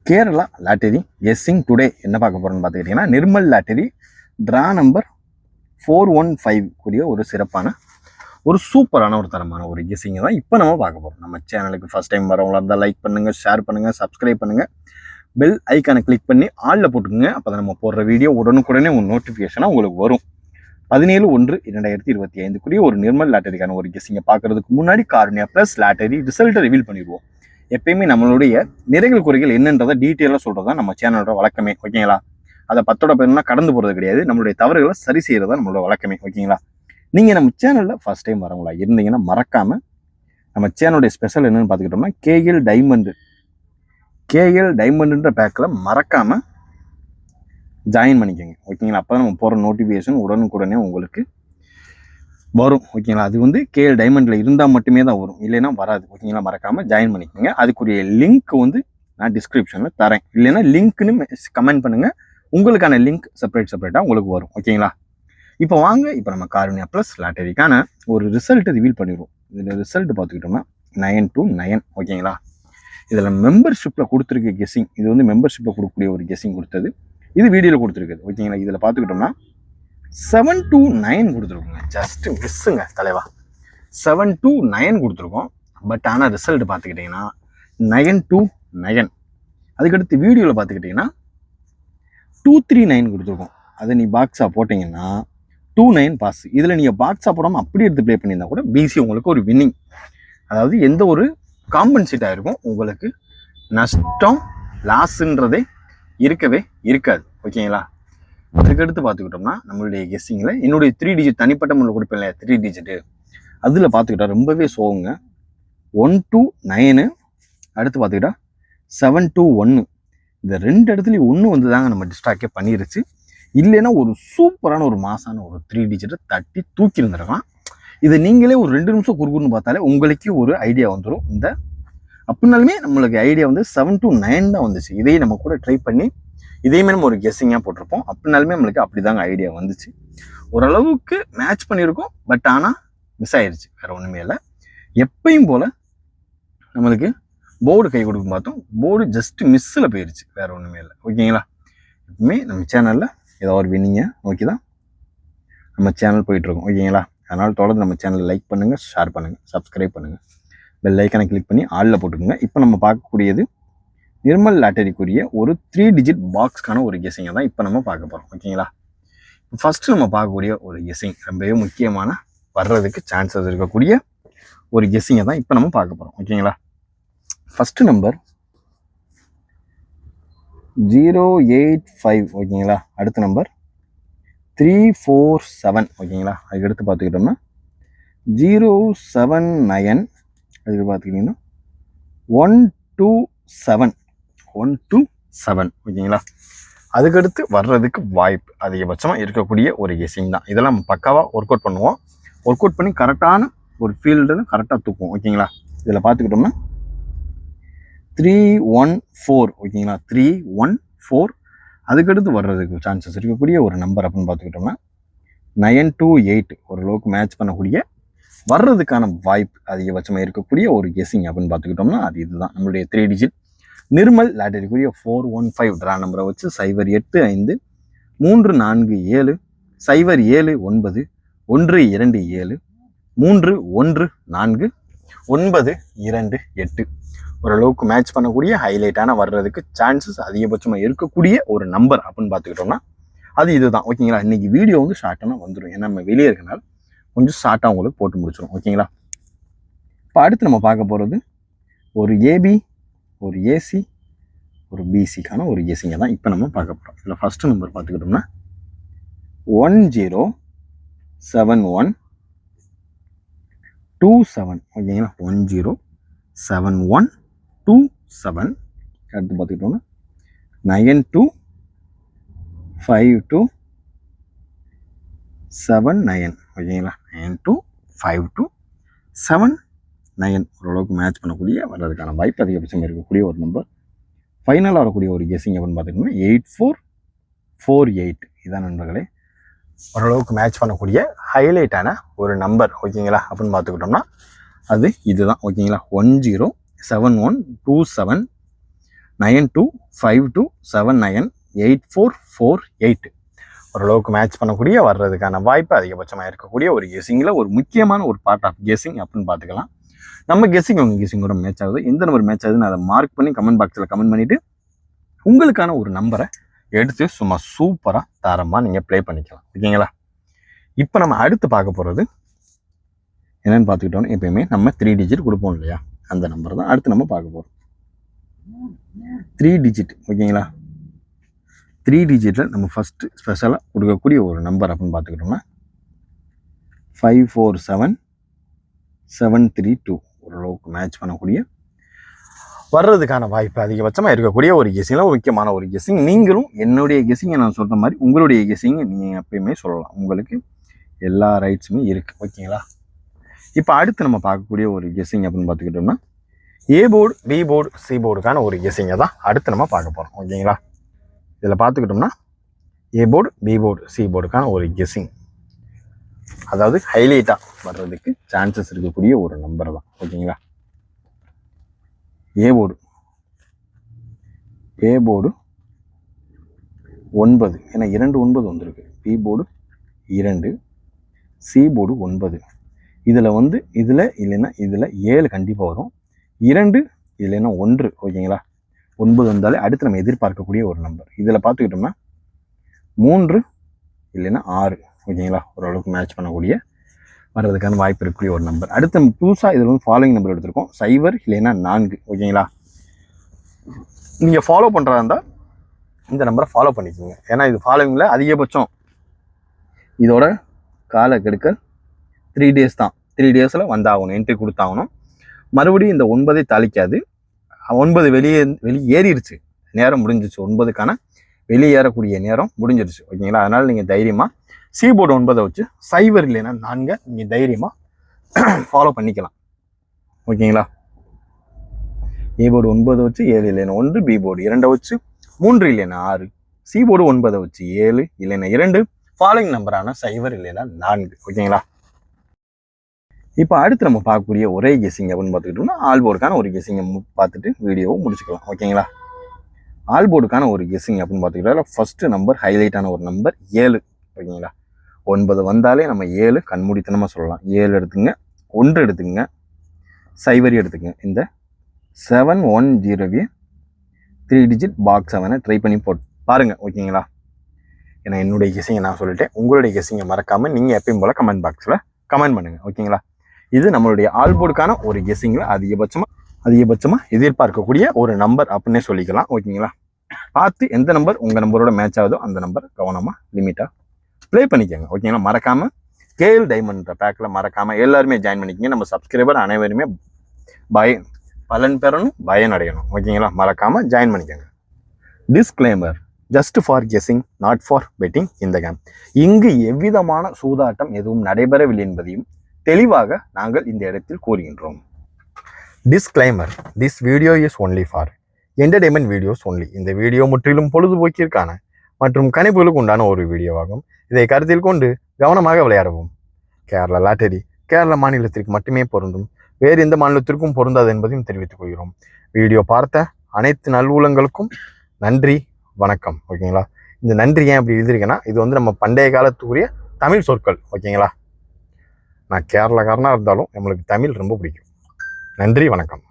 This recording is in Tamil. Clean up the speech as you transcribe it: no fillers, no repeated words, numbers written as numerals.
கேரளா லாட்டரி கெஸ்ஸிங் டுடே என்ன பார்க்க போகிறோன்னு பார்த்துக்கிட்டிங்கன்னா நிர்மல் லாட்டரி ட்ரா நம்பர் 415 ஒரு சிறப்பான ஒரு சூப்பரான ஒரு தரமான ஒரு கெஸ்ஸிங்கை தான் இப்போ நம்ம பார்க்க போகிறோம். நம்ம சேனலுக்கு ஃபஸ்ட் டைம் வரவங்களா இருந்தால் லைக் பண்ணுங்கள், ஷேர் பண்ணுங்கள், சப்ஸ்கிரைப் பண்ணுங்கள், பெல் ஐக்கானை கிளிக் பண்ணி ஆளில் போட்டுக்குங்க. அப்போ தான் நம்ம போடுற வீடியோ உடனுக்குடனே ஒரு நோட்டிஃபிகேஷனாக உங்களுக்கு வரும். 17/1/2025 ஒரு நிர்மல் லாட்டரிக்கான ஒரு கெஸ்ஸிங்கை பார்க்கறதுக்கு முன்னாடி காருண்யா ப்ளஸ் லாட்டரி ரிசல்ட்டை ரிவீல் பண்ணிடுவோம். எப்பயுமே நம்மளுடைய நிறைகள் குறைகள் என்னன்றதை டீட்டெயிலாக சொல்கிறது தான் நம்ம சேனலோட வழக்கமே, ஓகேங்களா? அதை 10 பேர்னா கடந்து போகிறது கிடையாது. நம்மளுடைய தவறுகளை சரி செய்கிறது தான் நம்மளோட வழக்கமே, ஓகேங்களா? நீங்கள் நம்ம சேனலில் ஃபஸ்ட் டைம் வரவங்களா இருந்தீங்கன்னா மறக்காமல் நம்ம சேனலுடைய ஸ்பெஷல் என்னென்னு பார்த்துக்கிட்டோம்னா கேஎல் டைமண்டுன்ற பேக்கில் மறக்காமல் ஜாயின் பண்ணிக்கோங்க, ஓகேங்களா? அப்போ தான் நம்ம போகிற நோட்டிஃபிகேஷன் உடனுக்குடனே உங்களுக்கு வரும், ஓகேங்களா? அது கேஎல் டைமண்டில் இருந்தால் மட்டுமே தான் வரும், இல்லைன்னா வராது, ஓகேங்களா? மறக்காமல் ஜாயின் பண்ணிக்கோங்க. அதுக்குரிய லிங்க் நான் டிஸ்கிரிப்ஷனில் தரேன், இல்லைன்னா லிங்க்னு கமெண்ட் பண்ணுங்கள், உங்களுக்கான லிங்க் செப்பரேட்டாக உங்களுக்கு வரும், ஓகேங்களா? இப்போ வாங்க, இப்போ நம்ம காருண்யா ப்ளஸ் லாட்டரிக்கான ஒரு ரிசல்ட்டை ரிவீல் பண்ணிடுவோம். இதில் ரிசல்ட் பார்த்துக்கிட்டோம்னா 9-9, ஓகேங்களா? இதில் மெம்பர்ஷிப்பில் கொடுத்துருக்க கெஸ்ஸிங், இது மெம்பர்ஷிப்பில் கொடுக்கக்கூடிய ஒரு கெஸ்ஸிங் கொடுத்தது, இது வீடியோவில் கொடுத்துருக்குது, ஓகேங்களா? இதில் பார்த்துக்கிட்டோம்னா 7-9 கொடுத்துருக்கோங்க. ஜஸ்ட் மிஸ்ஸுங்க தலைவா, 7-9 கொடுத்துருக்கோம். பட் ஆனால் ரிசல்ட் பார்த்துக்கிட்டிங்கன்னா 9-9. அதுக்கடுத்து வீடியோவில் பார்த்துக்கிட்டிங்கன்னா 239 கொடுத்துருக்கோம். அதை நீ பாக்ஸாக போட்டிங்கன்னா 29 பாஸ். இதில் நீங்கள் பாக்ஸாக போடாமல் அப்படி எடுத்து ப்ளே பண்ணியிருந்தா கூட பிசி உங்களுக்கு ஒரு வின்னிங், அதாவது எந்த ஒரு காம்பன்சேட் ஆகிருக்கும், உங்களுக்கு நஷ்டம் லாஸுன்றதே இருக்கவே இருக்காது, ஓகேங்களா? அதுக்கடுத்து பார்த்துக்கிட்டோம்னா நம்மளுடைய கெஸ்ஸிங்கில் என்னுடைய 3 டிஜிட் தனிப்பட்ட முறையில் கொடுப்பேன் இல்லையா, 3 டிஜிட்டு, அதில் பார்த்துக்கிட்டா ரொம்பவே சோகுங்க. 1-9, அடுத்து பார்த்துக்கிட்டா 7-1. இந்த 2 இடத்துலையும் 1 தாங்க நம்ம டிஸ்ட்ராக்டே பண்ணிருச்சு. இல்லைன்னா ஒரு சூப்பரான ஒரு மாசான ஒரு 3 டிஜிட்டை தட்டி தூக்கி இருந்துருக்கலாம். இதை நீங்களே ஒரு 2 நிமிஷம் குறுக்குன்னு பார்த்தாலே உங்களுக்கே ஒரு ஐடியா வந்துடும். இந்த அப்படின்னாலுமே நம்மளுக்கு ஐடியா 7-9 தான் வந்துச்சு. இதையே நம்ம கூட ட்ரை பண்ணி இதையுமே நம்ம ஒரு கெஸ்ஸிங்காக போட்டிருப்போம். அப்படின்னாலுமே நம்மளுக்கு அப்படி தாங்க ஐடியா வந்துச்சு. ஓரளவுக்கு மேட்ச் பண்ணியிருக்கோம், பட் ஆனால் மிஸ் ஆயிடுச்சு, வேறு ஒன்றுமே இல்லை. எப்பயும் போல் நம்மளுக்கு போர்டு கை கொடுக்கும் பார்த்தோம், போர்டு ஜஸ்ட் மிஸ்ஸில் போயிடுச்சு, வேறு ஒன்றுமே இல்லை, ஓகேங்களா? எப்பவுமே நம்ம சேனலில் ஏதோ ஒரு வின்னிங்கை நோக்கி தான் நம்ம சேனல் போயிட்டுருக்கோம், ஓகேங்களா? அதனால் தொடர்ந்து நம்ம சேனலை லைக் பண்ணுங்கள், ஷேர் பண்ணுங்கள், சப்ஸ்கிரைப் பண்ணுங்கள், பெல் ஐக்கானை கிளிக் பண்ணி ஆளில் போட்டுக்கோங்க. இப்போ நம்ம பார்க்கக்கூடியது நிர்மல் லாட்டரிக்குரிய ஒரு 3 டிஜிட் பாக்ஸ்க்கான ஒரு கெஸ்ஸிங்கை தான் இப்போ நம்ம பார்க்க போகிறோம், ஓகேங்களா? ஃபஸ்ட்டு நம்ம பார்க்கக்கூடிய ஒரு கெஸ்ஸிங் ரொம்பவே முக்கியமான வர்றதுக்கு சான்சஸ் இருக்கக்கூடிய ஒரு கெஸ்ஸிங்கை தான் இப்போ நம்ம பார்க்க போகிறோம், ஓகேங்களா? ஃபஸ்ட்டு நம்பர் 085, ஓகேங்களா? அடுத்த நம்பர் 347, ஓகேங்களா? அதுக்கு எடுத்து பார்த்துக்கிட்டோம்னா 079, அதுக்கு பார்த்துக்கிட்டிங்கன்னா 127, ஓகேங்களா? அதுக்கடுத்து வர்றதுக்கு வாய்ப்பு அதிகபட்சமாக இருக்கக்கூடிய ஒரு கெஸ்ஸிங் தான். இதெல்லாம் நம்ம பக்காவாக ஒர்க் அவுட் பண்ணுவோம். ஒர்க் அவுட் பண்ணி கரெக்டான ஒரு ஃபீல்டுன்னு கரெக்டாக தூக்குவோம், ஓகேங்களா? இதில் பார்த்துக்கிட்டோம்னா 314, ஓகேங்களா? 314. அதுக்கடுத்து வர்றதுக்கு சான்சஸ் இருக்கக்கூடிய ஒரு நம்பர் அப்படின்னு பார்த்துக்கிட்டோம்னா 9-8, ஓரளவுக்கு மேட்ச் பண்ணக்கூடிய வர்றதுக்கான வாய்ப்பு அதிகபட்சமாக இருக்கக்கூடிய ஒரு கெஸ்ஸிங் அப்படின்னு பார்த்துக்கிட்டோம்னா அது இதுதான். நம்மளுடைய 3 டிஜிட் நிர்மல் லாட்டரிக்குரிய 415 ட்ரா நம்பரை வச்சு 085 347 079 127 314 928 ஓரளவுக்கு மேட்ச் பண்ணக்கூடிய ஹைலைட்டான வர்றதுக்கு சான்சஸ் அதிகபட்சமாக இருக்கக்கூடிய ஒரு நம்பர் அப்படின்னு பார்த்துக்கிட்டோம்னா அது இதுதான், ஓகேங்களா? இன்றைக்கி வீடியோ ஷார்ட்டாக வந்துடும், ஏன்னா நம்ம வெளியே இருக்கனால கொஞ்சம் ஷார்ட்டாக உங்களுக்கு போட்டு முடிச்சிடும், ஓகேங்களா? இப்போ அடுத்து நம்ம பார்க்க போகிறது ஒரு ஏபி, ஒரு ஏசி, ஒரு பிசிக்கான ஒரு கெஸ்ஸிங்கை தான் இப்போ நம்ம பார்க்க போகிறோம். இதில் ஃபஸ்ட்டு நம்பர் பார்த்துக்கிட்டோம்னா 107127, ஓகேங்களா? 107127. அடுத்து பார்த்துக்கிட்டோம்னா 925279, ஓகேங்களா? 925279 ஓரளவுக்கு மேட்ச் பண்ணக்கூடிய வர்றதுக்கான வாய்ப்பு அதிகபட்சம் இருக்கக்கூடிய ஒரு நம்பர். ஃபைனலாக வரக்கூடிய ஒரு கெஸ்ஸிங் அப்படின்னு பார்த்துக்கிட்டோம்னா 8448. இதான் நண்பர்களே ஓரளவுக்கு மேட்ச் பண்ணக்கூடிய ஹைலைட்டான ஒரு நம்பர், ஓகேங்களா? அப்படின்னு பார்த்துக்கிட்டோம்னா அது இதுதான், ஓகேங்களா? 107127 9252798448. ஓரளவுக்கு மேட்ச் பண்ணக்கூடிய வர்றதுக்கான வாய்ப்பு அதிகபட்சமாக இருக்கக்கூடிய ஒரு கெஸிங்கில் ஒரு முக்கியமான ஒரு பார்ட் ஆஃப் கெஸிங் அப்படின்னு பார்த்துக்கலாம். நம்ம கெஸிங் உங்கள் கெஸிங்கோட மேட்ச் ஆகுது, எந்த நம்பர் மேட்ச் ஆகுதுன்னு அதை மார்க் பண்ணி கமெண்ட் பாக்ஸில் கமெண்ட் பண்ணிவிட்டு உங்களுக்கான ஒரு நம்பரை எடுத்து சும்மா சூப்பராக தரமாக நீங்கள் ப்ளே பண்ணிக்கலாம். ஓகேங்களா? இப்போ நம்ம அடுத்து பார்க்க போகிறது என்னென்னு பார்த்துக்கிட்டோன்னு, எப்பயுமே நம்ம 3 டிஜிட் கொடுப்போம் இல்லையா, அந்த நம்பர் தான் அடுத்து நம்ம பார்க்க போகிறோம். 3 டிஜிட். ஓகேங்களா? 3 டிஜிட்டில் நம்ம ஃபஸ்ட்டு ஸ்பெஷலாக கொடுக்கக்கூடிய ஒரு நம்பர் அப்படின்னு பார்த்துக்கிட்டோம்னா 547732. ஓரளவுக்கு மேட்ச் பண்ணக்கூடிய வர்றதுக்கான வாய்ப்பு அதிகபட்சமாக இருக்கக்கூடிய ஒரு கெஸிங்கில் ஒரு முக்கியமான ஒரு கெஸிங். நீங்களும் என்னுடைய கெஸிங்கை நான் சொல்கிற மாதிரி உங்களுடைய கெஸிங்கை நீங்கள் எப்பயுமே சொல்லலாம், உங்களுக்கு எல்லா ரைட்ஸுமே இருக்குது. ஓகேங்களா? இப்போ அடுத்து நம்ம பார்க்கக்கூடிய ஒரு கெஸிங் அப்படின்னு பார்த்துக்கிட்டோம்னா A board, B board, C போர்டுக்கான ஒரு கெஸிங்கை தான் அடுத்து நம்ம பார்க்க போகிறோம். ஓகேங்களா? இதில் பார்த்துக்கிட்டோம்னா A board, B board, C போர்டுக்கான ஒரு கெஸிங், அதாவது ஹைலைட்டாக வர்றதுக்கு சான்சஸ் இருக்கக்கூடிய ஒரு நம்பர் தான். ஓகேங்களா? ஏ போர்டு 9, ஏன்னா 2 9 வந்திருக்கு. B board 2, C board 9. இதில் இதில் இல்லைன்னா இதில் 7 கண்டிப்பாக வரும், 2 இல்லைன்னா 1. ஓகேங்களா? 9 வந்தாலே அடுத்து நம்ம எதிர்பார்க்கக்கூடிய ஒரு நம்பர். இதில் பார்த்துக்கிட்டோம்னா 3 இல்லைன்னா 6. ஓகேங்களா? ஓரளவுக்கு மேட்ச் பண்ணக்கூடிய வர்றதுக்கான வாய்ப்பு இருக்கக்கூடிய ஒரு நம்பர். அடுத்து நம்ம புதுசாக இதில் ஃபாலோயிங் நம்பர் எடுத்திருக்கோம், 0 இல்லைன்னா 4. ஓகேங்களா? நீங்கள் ஃபாலோ பண்ணுறதா இருந்தால் இந்த நம்பரை ஃபாலோ பண்ணிக்கோங்க, ஏன்னா இது ஃபாலோவிங்கில் அதிகபட்சம் இதோட கால கெடுக்கல் 3 டேஸ் தான். 3 டேஸில் வந்தாகணும், என்ட்ரி கொடுத்தாகணும். மறுபடியும் இந்த 9 தாளிக்காது. 9 வெளியே ஏறிடுச்சு, நேரம் முடிஞ்சிச்சு. 9க்கான வெளியேறக்கூடிய நேரம் முடிஞ்சிருச்சு. ஓகேங்களா? அதனால் நீங்கள் தைரியமாக சி போர்டு 9 வச்சு 0 இல்லைன்னா 4 நீங்கள் தைரியமாக ஃபாலோ பண்ணிக்கலாம். ஓகேங்களா? ஏ போர்டு 9 வச்சு 7 இல்லைன்னா 1, பி போர்டு 2 வச்சு 3 இல்லைன்னா 6, சி போர்டு 9 வச்சு 7 இல்லைன்னா 2, ஃபாலோயிங் நம்பரான 0 இல்லைன்னா 4. ஓகேங்களா? இப்போ அடுத்து நம்ம பார்க்கக்கூடிய ஒரே கெஸிங் அப்படின்னு பார்த்துக்கிட்டோம்னா ஆல் போர்டுக்கான ஒரு கெஸிங்கை பார்த்துட்டு வீடியோவை முடிச்சுக்கலாம். ஓகேங்களா? ஆல் போர்டுக்கான ஒரு கெஸிங் அப்படின்னு பார்த்துக்கிட்டா ஃபஸ்ட்டு நம்பர் ஹைலைட்டான ஒரு நம்பர் 7. ஓகேங்களா? 9 வந்தாலே நம்ம 7 கண்மூடித்தனமாக சொல்லலாம். 7 எடுத்துங்க, 1 எடுத்துங்க, 0 எடுத்துங்க. இந்த 710 3 டிஜிட் பாக்ஸ் 7 ட்ரை பண்ணி பாருங்கள். ஓகேங்களா? ஏன்னா என்னுடைய கெஸிங்கை நான் சொல்லிட்டேன், உங்களுடைய கெஸிங்கை மறக்காமல் நீங்கள் எப்பயும் போல் கமெண்ட் பாக்ஸில் கமெண்ட் பண்ணுங்கள். ஓகேங்களா? இது நம்மளுடைய ஆல் போர்டுக்கான ஒரு கெஸிங்கில் அதிகபட்சமாக எதிர்பார்க்கக்கூடிய ஒரு நம்பர் அப்படின்னே சொல்லிக்கலாம். ஓகேங்களா? பார்த்து எந்த நம்பர் உங்கள் நம்பரோட மேட்ச் ஆகுதோ அந்த நம்பர் கவனமாக லிமிட்டாக ப்ளே பண்ணிக்கோங்க. ஓகேங்களா? மறக்காமல் கேஎல் டைமண்ட் பேக்கில் மறக்காமல் எல்லாருமே ஜாயின் பண்ணிக்கோங்க. நம்ம சப்ஸ்கிரைபர் அனைவருமே பலன் பெறணும், பயனடையணும். ஓகேங்களா? மறக்காமல் ஜாயின் பண்ணிக்கோங்க. Disclaimer: just for guessing, not for betting இந்த கேம். இங்கு எவ்விதமான சூதாட்டம் எதுவும் நடைபெறவில்லை என்பதையும் தெளிவாக நாங்கள் இந்த இடத்தில் கூறுகின்றோம். Disclaimer: this video is only for entertainment videos only. இந்த வீடியோ முற்றிலும் பொழுதுபோக்கிற்கான மற்றும் கணிப்புகளுக்கு உண்டான ஒரு வீடியோவாகும். இதை கருத்தில் கொண்டு கவனமாக விளையாடவும். கேரளா லாட்டரி கேரள மாநிலத்திற்கு மட்டுமே பொருந்தும், வேறு எந்த மாநிலத்திற்கும் பொருந்தாது என்பதையும் தெரிவித்துக் கொள்கிறோம். வீடியோ பார்த்த அனைத்து நல்வுலங்களுக்கும் நன்றி, வணக்கம். ஓகேங்களா? இந்த நன்றி ஏன் அப்படி எழுதியிருக்கேன்னா, இது நம்ம பண்டைய காலத்துக்குரிய தமிழ் சொற்கள். ஓகேங்களா? நான் கேரளாக்காரனாக இருந்தாலும் நம்மளுக்கு தமிழ் ரொம்ப பிடிக்கும். நன்றி, வணக்கம்.